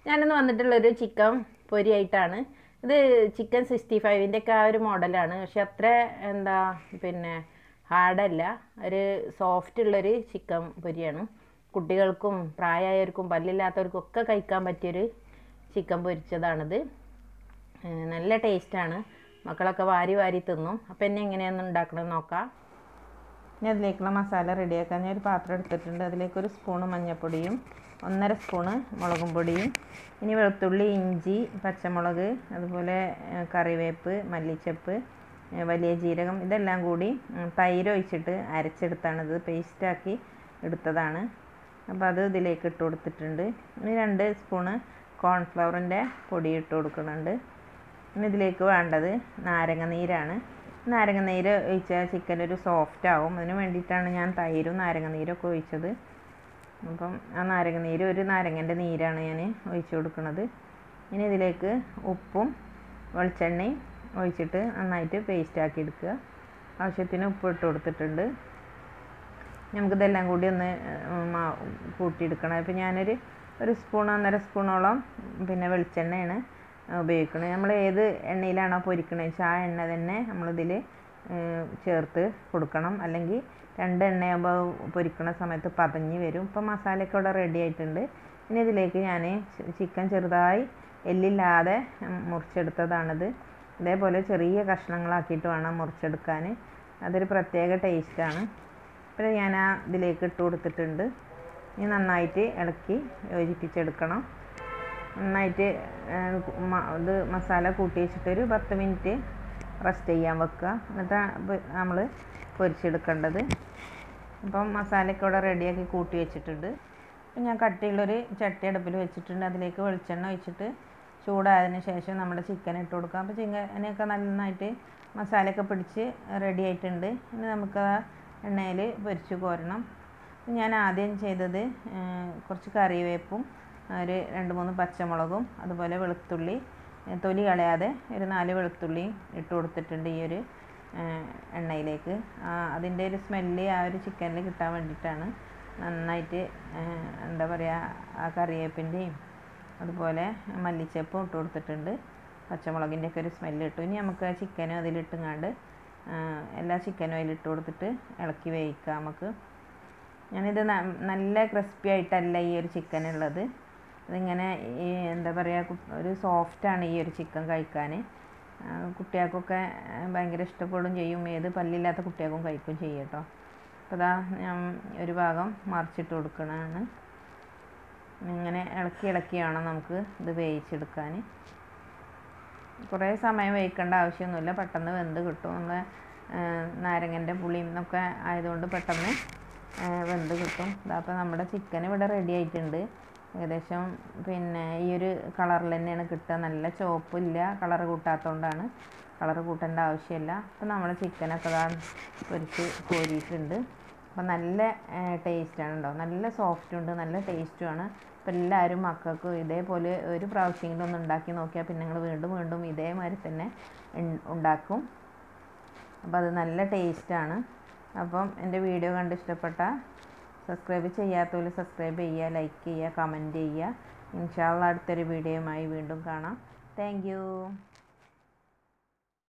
ഞാനിന്ന് വന്നിട്ടുള്ളൊരു ചിക്കൻ പൊരി ആയിട്ടാണ്. ഇത് ചിക്കൻ 65ൻ്റെ ഒക്കെ ആ ഒരു മോഡലാണ്. പക്ഷെ അത്ര പിന്നെ ഹാർഡല്ല, ഒരു സോഫ്റ്റ് ഉള്ളൊരു ചിക്കൻ പൊരിയാണ്. കുട്ടികൾക്കും പ്രായമായവർക്കും പല്ലില്ലാത്തവർക്കും ഒക്കെ കഴിക്കാൻ പറ്റിയൊരു ചിക്കൻ പൊരിച്ചതാണിത്. നല്ല ടേസ്റ്റാണ്, മക്കളൊക്കെ വാരി വാരി തിന്നും. അപ്പോൾ എന്നെ എങ്ങനെയാണ് ഉണ്ടാക്കണമെന്ന് നോക്കാം. ഇനി അതിലേക്കുള്ള മസാല റെഡിയാക്കാൻ ഞാൻ ഒരു പാത്രം എടുത്തിട്ടുണ്ട്. അതിലേക്ക് 1 സ്പൂണ് മഞ്ഞൾപ്പൊടിയും 1.5 സ്പൂണ് മുളകും പൊടിയും, ഇനി വെളുത്തുള്ളി, ഇഞ്ചി, പച്ചമുളക്, അതുപോലെ കറിവേപ്പ്, മല്ലിച്ചപ്പ്, വലിയ ജീരകം, ഇതെല്ലാം കൂടി തൈര് ഒഴിച്ചിട്ട് അരച്ചെടുത്താണിത്, പേസ്റ്റാക്കി എടുത്തതാണ്. അപ്പോൾ അത് ഇതിലേക്ക് ഇട്ട് കൊടുത്തിട്ടുണ്ട്. ഇനി 2 സ്പൂണ് കോൺഫ്ലവറിൻ്റെ പൊടി ഇട്ട് കൊടുക്കുന്നുണ്ട്. ഇനി ഇതിലേക്ക് വേണ്ടത് നാരങ്ങ നീരാണ്. നാരങ്ങ നീര് ഒഴിച്ചാൽ ചിക്കൻ ഒരു സോഫ്റ്റ് ആവും. അതിന് വേണ്ടിയിട്ടാണ് ഞാൻ തൈരും നാരങ്ങ നീരൊക്കെ ഒഴിച്ചത്. അപ്പം ആ നാരങ്ങ നീര്, ഒരു നാരങ്ങൻ്റെ നീരാണ് ഞാൻ ഒഴിച്ചു കൊടുക്കുന്നത്. ഇനി ഇതിലേക്ക് ഉപ്പും വെളിച്ചെണ്ണയും ഒഴിച്ചിട്ട് നന്നായിട്ട് പേസ്റ്റ് ആക്കി എടുക്കുക. ആവശ്യത്തിന് ഉപ്പ് ഇട്ട് കൊടുത്തിട്ടുണ്ട്. നമുക്കിതെല്ലാം കൂടി ഒന്ന് കൂട്ടിയെടുക്കണം. ഇപ്പം ഞാനൊരു 1 സ്പൂൺ 1.5 സ്പൂണോളം പിന്നെ വെളിച്ചെണ്ണയാണ് ഉപയോഗിക്കുന്നത്. നമ്മൾ ഏത് എണ്ണയിലാണോ പൊരിക്കണത് വെച്ചാൽ ആ എണ്ണ തന്നെ നമ്മളിതിൽ ചേർത്ത് കൊടുക്കണം. അല്ലെങ്കിൽ 2 എണ്ണയാകുമ്പോൾ പൊരിക്കണ സമയത്ത് പതഞ്ഞ് വരും. ഇപ്പം മസാലയൊക്കെ ഇവിടെ റെഡി ആയിട്ടുണ്ട്. ഇനി ഇതിലേക്ക് ഞാൻ ചിക്കൻ ചെറുതായി എല്ലില്ലാതെ മുറിച്ചെടുത്തതാണിത്. ഇതേപോലെ ചെറിയ കഷ്ണങ്ങളാക്കിയിട്ട് വേണം മുറിച്ചെടുക്കാൻ. അതൊരു പ്രത്യേക ടേസ്റ്റാണ്. പിന്നെ ഞാൻ ഇതിലേക്ക് ഇട്ട് കൊടുത്തിട്ടുണ്ട്. ഇനി നന്നായിട്ട് ഇളക്കി യോജിപ്പിച്ചെടുക്കണം. നന്നായിട്ട് ഇത് മസാല കൂട്ടി വെച്ചിട്ടൊരു 10 മിനിറ്റ് റെസ്റ്റ് ചെയ്യാൻ വെക്കുക. എന്നിട്ടാണ് നമ്മൾ പൊരിച്ചെടുക്കേണ്ടത്. അപ്പം മസാലയൊക്കെ ഇവിടെ റെഡിയാക്കി കൂട്ടി വെച്ചിട്ടുണ്ട്. അപ്പം ഞാൻ കട്ടിയുള്ളൊരു ചട്ടി അടുപ്പിൽ വെച്ചിട്ടുണ്ട്. അതിലേക്ക് വെളിച്ചെണ്ണ ഒഴിച്ചിട്ട് ചൂടായതിന് ശേഷം നമ്മുടെ ചിക്കൻ ഇട്ട് കൊടുക്കാം. അപ്പോൾ ചിക്കനൊക്കെ നന്നായിട്ട് മസാലയൊക്കെ പിടിച്ച് റെഡി ആയിട്ടുണ്ട്. ഇനി നമുക്ക് ആ എണ്ണയിൽ പൊരിച്ച് കോരണം. ഞാൻ ആദ്യം ചെയ്തത് കുറച്ച് കറിവേപ്പും ഒരു 2-3 പച്ചമുളകും അതുപോലെ വെളുത്തുള്ളി തൊലി കളയാതെ ഒരു 4 വെളുത്തുള്ളിയും ഇട്ട് കൊടുത്തിട്ടുണ്ട് ഈ ഒരു എണ്ണയിലേക്ക്. അതിൻ്റെ ഒരു സ്മെല്ല് ആ ഒരു ചിക്കനിൽ കിട്ടാൻ വേണ്ടിയിട്ടാണ്. നന്നായിട്ട് ആ കറിവേപ്പിൻ്റെയും അതുപോലെ മല്ലിച്ചപ്പും ഇട്ട് കൊടുത്തിട്ടുണ്ട്. പച്ചമുളകിൻ്റെ ഒക്കെ ഒരു സ്മെല്ല് കിട്ടും. ഇനി നമുക്ക് ആ ചിക്കനും അതിലിട്ടുങ്ങാണ്ട് എല്ലാ ചിക്കനും അതിലിട്ട് കൊടുത്തിട്ട് ഇളക്കി വേവിക്കാം നമുക്ക്. ഞാനിത് നല്ല ക്രിസ്പി ആയിട്ടല്ല ഈ ഒരു ചിക്കൻ ഉള്ളത്. അതിങ്ങനെ ഒരു സോഫ്റ്റാണ് ഈ ഒരു ചിക്കൻ കഴിക്കാൻ. കുട്ടികൾക്കൊക്കെ ഭയങ്കര ഇഷ്ടപ്പെടും ചെയ്യും. ഏത് പല്ലില്ലാത്ത കുട്ടികൾക്കും കഴിക്കുകയും ചെയ്യും കേട്ടോ. അപ്പോൾ ഇതാ ഞാൻ ഒരു ഭാഗം മറിച്ചിട്ട് കൊടുക്കണതാണ്. ഇങ്ങനെ ഇളക്കി വേണം നമുക്ക് ഇത് വേവിച്ചെടുക്കാൻ. കുറേ സമയം വേവിക്കേണ്ട ആവശ്യമൊന്നുമില്ല, പെട്ടെന്ന് വെന്ത് കിട്ടും. നമ്മൾ നാരങ്ങൻ്റെ പുളിയും ഒക്കെ ആയതുകൊണ്ട് പെട്ടെന്ന് വെന്ത് കിട്ടും. അപ്പോൾ നമ്മുടെ ചിക്കൻ ഇവിടെ റെഡി ആയിട്ടുണ്ട്. ഏകദേശം പിന്നെ ഈ ഒരു കളറിൽ തന്നെയാണ് കിട്ടുക. നല്ല ചുവപ്പില്ല, കളറ് കൂട്ടാത്തതുകൊണ്ടാണ്. കളറ് കൂട്ടേണ്ട ആവശ്യമില്ല. അപ്പോൾ നമ്മുടെ ചിക്കനൊക്കെ പൊരിച്ച് കോരിയിട്ടുണ്ട്. അപ്പോൾ നല്ല ടേസ്റ്റാണ് കേട്ടോ. നല്ല സോഫ്റ്റുണ്ട്, നല്ല ടേസ്റ്റുമാണ്. അപ്പോൾ എല്ലാവരും മക്കൾക്ക് ഇതേപോലെ ഒരു പ്രാവശ്യമെങ്കിലും ഒന്ന് ഉണ്ടാക്കി നോക്കിയാൽ പിന്നെ നിങ്ങൾ വീണ്ടും വീണ്ടും ഇതേമാതിരി തന്നെ ഉണ്ടാക്കും. അപ്പോൾ അത് നല്ല ടേസ്റ്റാണ്. അപ്പം എൻ്റെ വീഡിയോ കണ്ട് ഇഷ്ടപ്പെട്ട സബ്സ്ക്രൈബ് ചെയ്യാത്തവർ സബ്സ്ക്രൈബ് ചെയ്യുക, ലൈക്ക് ചെയ്യുക, കമൻറ്റ് ചെയ്യുക. ഇൻഷാ അല്ലാഹ് അടുത്തൊരു വീഡിയോയുമായി വീണ്ടും കാണാം. Thank you.